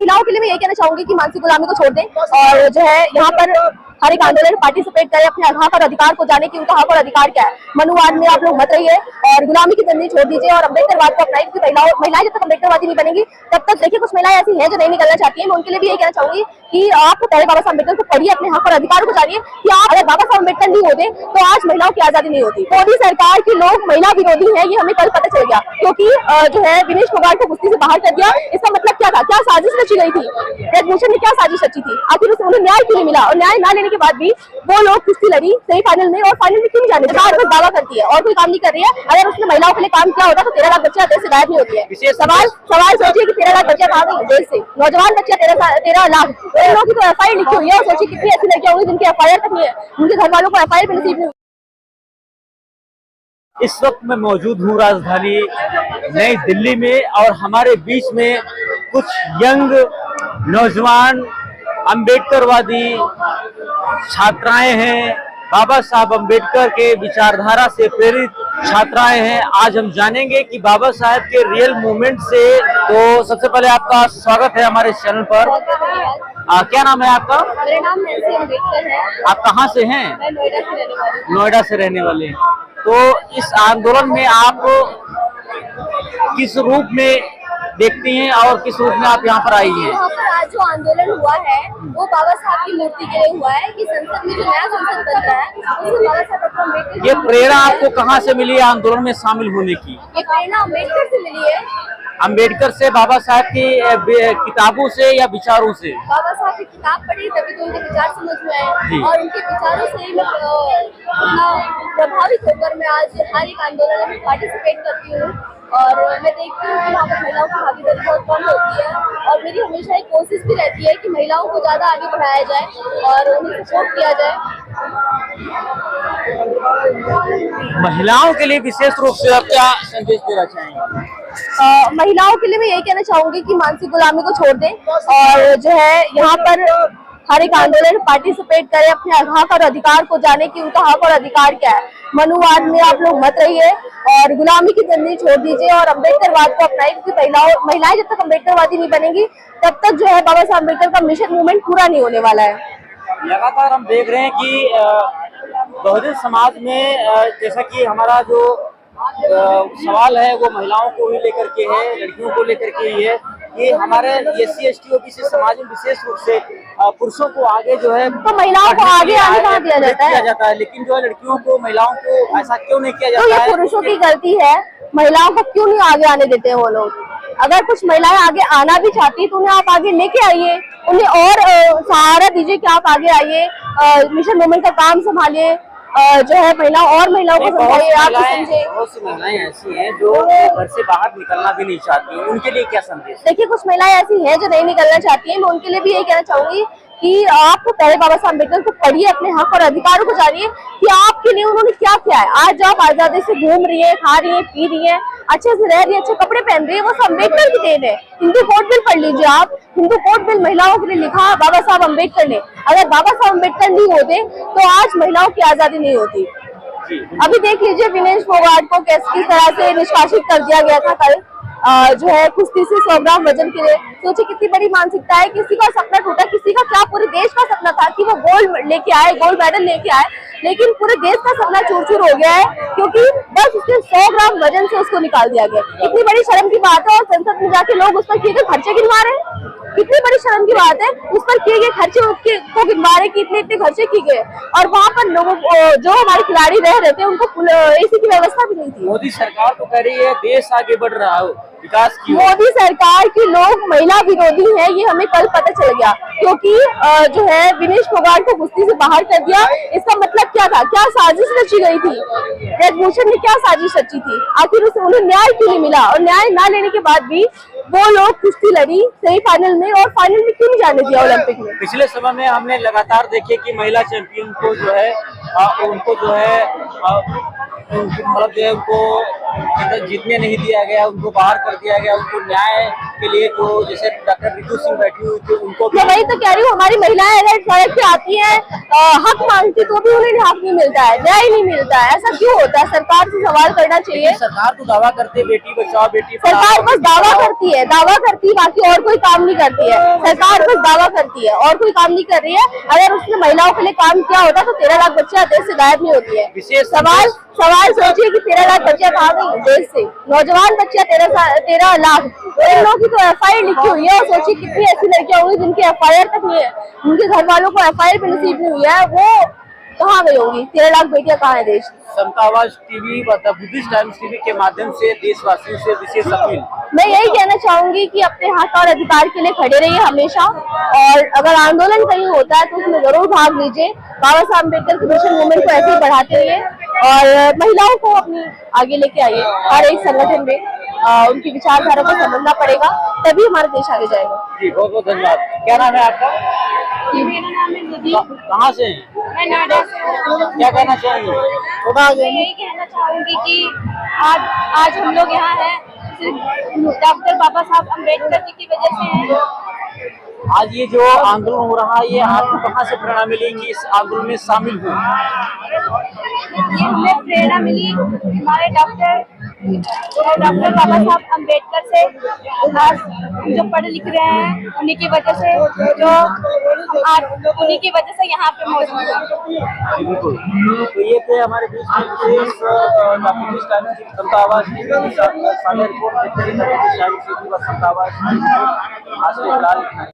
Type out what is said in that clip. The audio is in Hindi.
महिलाओं के लिए मैं ये कहना चाहूंगी कि मानसिक गुलामी को छोड़ दें और जो है यहाँ पर हर एक आंदोलन में पार्टिसिपेट करें, अपने हक और अधिकार को जाने कि उनका हक और अधिकार क्या है। मनुवाद में आप लोग मत रहिए और गुलामी की जंजीर छोड़ दीजिए और अम्बेडकरवाद को अपनाइए, क्योंकि महिलाएं जब तक अम्बेडकरवादी नहीं बनेंगी तब तक देखिए कुछ महिलाएं ऐसी हैं जो नहीं निकलना चाहती है। मैं उनके लिए भी ये कहना चाहूंगी कि आप पहले बाबा साहब अम्बेडकर को पढ़िए, अपने हक और अधिकार को जानिए कि आप अगर बाबा साहब अम्बेडकर नहीं होते तो आज महिलाओं की आजादी नहीं होती। मोदी सरकार के लोग महिला विरोधी है, ये हमें कल पता चल गया, क्योंकि जो है विनेश फोगाट को कुश्ती से बाहर कर दिया। इसका मतलब क्या था, क्या साजिश रची गई थी, ब्रजभूषण ने क्या साजिश रची थी, आखिर उन्हें न्याय क्यों नहीं मिला और न्याय ना लेने के बाद भी वो लोग कुश्ती लड़ी सेमीफाइनल में और फाइनल में क्यों नहीं जाने। सरकार बस दावा करती है और कोई काम नहीं कर रही है। अगर उसने महिलाओं के लिए काम किया होता तो 13 लाख बच्चियां देश से गायब नहीं होती है। सवाल सोचिए कि 13 लाख बच्चियां कहाँ गई देश से, नौजवान बच्चियां 13 लाख। इन लोगों की तो FIR लिखी हुई है और सोचिए कितनी ऐसी लड़कियां होंगी जिनकी FIR तक नहीं है, उनके घर वालों को FIR भी नसीब नहीं। इस वक्त मैं मौजूद हूँ राजधानी नई दिल्ली में और हमारे बीच में कुछ यंग नौजवान अम्बेडकरवादी छात्राएं हैं, बाबा साहब अम्बेडकर के विचारधारा से प्रेरित छात्राएं हैं। आज हम जानेंगे कि बाबा साहब के रियल मूवमेंट से। तो सबसे पहले आपका स्वागत है हमारे चैनल पर। क्या नाम है आपका? मेरा नाम नैन्सी अम्बेडकर है। आप कहाँ से हैं? मैं नोएडा से रहने वाली हूँ। नोएडा से रहने वाले। तो इस आंदोलन में आप किस रूप में देखती हैं और किस रूप में आप यहाँ पर आई हैं? यहाँ पर आज जो आंदोलन हुआ है वो बाबा साहब की मूर्ति के लिए हुआ है कि संसद में जो नया संसद बन रहा है उसमें बाबा साहब अम्बेडकर। ये प्रेरणा आपको कहाँ से मिली है आंदोलन में शामिल होने की? ये प्रेरणा अम्बेडकर से मिली है। अम्बेडकर से, बाबा साहब की किताबों से या विचारों से? बाबा साहब की किताब पढ़ी तभी तो उनके विचार समझ में आए और उनके विचारों से मैं प्रभावित होकर मैं आज हर एक आंदोलन में पार्टिसिपेट करती हूँ और मैं देखती हूँ कि वहाँ पर महिलाओं की भागीदारी बहुत कम होती है और मेरी हमेशा एक कोशिश भी रहती है कि महिलाओं को ज्यादा आगे बढ़ाया जाए और उन्हें सपोर्ट किया जाए। महिलाओं के लिए विशेष रूप से आप क्या संदेश देना चाहेंगे? महिलाओं के लिए मैं यही कहना चाहूंगी कि मानसिक गुलामी को छोड़ दें और जो है यहाँ पर हर एक आंदोलन में पार्टिसिपेट करें, अपने हक और अधिकार को जाने कि उनका हक और अधिकार क्या है। मनुवाद में आप लोग मत रहिए और गुलामी की जंजीर छोड़ दीजिए और अम्बेडकरवाद को अपनाइए, क्योंकि महिलाएं जब तक अम्बेडकरवादी नहीं बनेगी तब तक जो है बाबा साहब अम्बेडकर का मिशन मूवमेंट पूरा नहीं होने वाला है। लगातार हम देख रहे हैं कि बहुजन समाज में जैसा कि हमारा जो सवाल है वो महिलाओं को ही लेकर के है, लड़कियों को लेकर के ही है कि हमारे SC ST OBC समाज में विशेष रूप से पुरुषों को आगे जो है तो महिलाओं को आगे आने कहाँ दिया जाता है, लेकिन जो है लड़कियों को, महिलाओं को ऐसा क्यों नहीं किया तो जाता है? ये पुरुषों की गलती है। महिलाओं को क्यों नहीं आगे आने देते हैं वो लोग? अगर कुछ महिलाएं आगे आना भी चाहती है तो उन्हें आप आगे लेके आइए, उन्हें और सहारा दीजिए कि आप आगे आइए, मिशन मूवमेंट का काम संभालिए, जो है महिलाओं को समझाइए, आप समझे। बहुत सी महिलाएं ऐसी हैं जो घर से बाहर निकलना भी नहीं चाहती, उनके लिए क्या संदेश? देखिए कुछ महिलाएं ऐसी हैं जो नहीं निकलना चाहती हैं, मैं उनके लिए भी यही कहना चाहूंगी कि आप पहले बाबा साहब अम्बेडकर को पढ़िए, अपने हक और अधिकारों को जानिए कि आपके लिए उन्होंने क्या किया है। आज आप आजादी से घूम रही है, खा रही है, पी रही है, अच्छे से रह रही है, अच्छे कपड़े पहन रही है, वो सब अम्बेडकर की देन है। हिंदू कोड बिल पढ़ लीजिए आप, हिंदू कोड बिल महिलाओं के लिए लिखा बाबा साहब अम्बेडकर ने। अगर बाबा साहब अम्बेडकर नहीं होते तो आज महिलाओं की आजादी नहीं होती। अभी देख लीजिए विनेश फोगाट को किस तरह से निष्कासित कर दिया गया था कल, जो है कुश्ती से 100 ग्राम वजन के लिए। सोचिए कितनी बड़ी मानसिकता है, किसी का सपना टूटा, किसी का क्या पूरे देश का सपना था कि वो गोल्ड लेके आए, गोल्ड मेडल लेके आए, लेकिन पूरे देश का सपना चूर-चूर हो गया है क्योंकि बस उसके 100 ग्राम वजन से उसको निकाल दिया गया। इतनी बड़ी शर्म की बात है और संसद में जाके लोग उस पर किए गए खर्चे गिनवा रहे हैं। कितनी बड़ी शर्म की बात है, उस पर किए गए खर्चे को गिनवा रहे कि इतने खर्चे किए गए और वहाँ पर लोगों जो हमारे खिलाड़ी रह रहे थे उनको AC की व्यवस्था भी नहीं थी। मोदी सरकार तो कह रही है देश आगे बढ़ रहा है, विकास की। मोदी सरकार के लोग महिला विरोधी हैं, ये हमें कल पता चल गया, क्योंकि जो है विनेश फोगाट को कुश्ती से बाहर कर दिया। इसका मतलब क्या था, क्या साजिश रची गई थी, ब्रजभूषण ने क्या साजिश रची थी, आखिर उन्हें न्याय क्यों नहीं मिला और न्याय ना लेने के बाद भी वो लोग कुश्ती लड़ी सेमीफाइनल में और फाइनल में क्यों नहीं जाने दिया ओलंपिक में। पिछले समय में हमने लगातार देखे कि महिला चैंपियन को जो है उनको जो है मतलब जो है उनको जीतने नहीं दिया गया, उनको बाहर कर दिया गया। उनको न्याय के लिए जो जैसे डॉक्टर रितु सिंह बैठी हुई थी उनको, मैं वही तो कह रही हूँ, हमारी महिलाएं अगर सड़क पे आती हैं हक मांगती तो भी उन्हें हक नहीं मिलता है, न्याय नहीं मिलता है। ऐसा क्यों होता है? सरकार से सवाल करना चाहिए। सरकार तो दावा करती है बेटी बचाओ बेटी पढ़ाओ, सरकार बस दावा करती है, दावा करती है, बाकी और कोई काम नहीं करती है। सरकार बस दावा करती है और कोई काम नहीं कर रही है। अगर उसने महिलाओं के लिए काम किया होता तो 13 लाख बच्चियां देश से गायब नहीं होती है। विशेष सवाल सोचिए कि 13 लाख बच्चियां कहाँ गई देश से, नौजवान बच्चियां 13 लाख, इन लोगों की तो FIR लिखी हुई है। और सोचिए कितनी ऐसी लड़कियां होंगी जिनकी FIR तक नहीं है, उनके घर वालों को FIR भी नसीब नहीं हुई है, वो कहाँ गई होंगी? 13 लाख बेटियां कहाँ है देश? समता आवाज टीवी व द बुद्धिस्ट टाइम्स टीवी के माध्यम से देशवासियों से विशेष अपील। मैं यही कहना चाहूंगी कि अपने हक और अधिकार के लिए खड़े रहिए हमेशा, और अगर आंदोलन कहीं होता है तो उसमें जरूर भाग लीजिए। बाबा साहब अम्बेडकर की मिशन मूवमेंट को ऐसे ही बढ़ाते रहिए और महिलाओं को अपनी आगे लेके आइए। हर एक संगठन में उनकी विचारधारा को समझना पड़ेगा, तभी हमारा देश आगे जाएगा। जी बहुत बहुत धन्यवाद। क्या नाम है आपका? मेरा नाम है निधि। कहाँ से हैं? मैं नोएडा से। क्या कहना चाहेंगे? मैं यही कहना चाहूंगी कि आज हम लोग यहाँ हैं सिर्फ डॉक्टर बाबा साहब अम्बेडकर जी की वजह से हैं। आज ये जो आंदोलन हो रहा है, ये आपको कहाँ से प्रेरणा मिली कि इस आंदोलन में शामिल हुए? ये हमें प्रेरणा मिली हमारे डॉक्टर बाबा साहब अम्बेडकर से। आज जो पढ़ लिख रहे हैं उन्हीं की वजह से, जो हम आज उन्हीं की वजह से यहाँ पे मौजूद हैं। बिल्कुल। तो ये थे हमारे बीच में विशेष समता आवाज साझा रिपोर्ट। आज के फिलहाल इतना ही।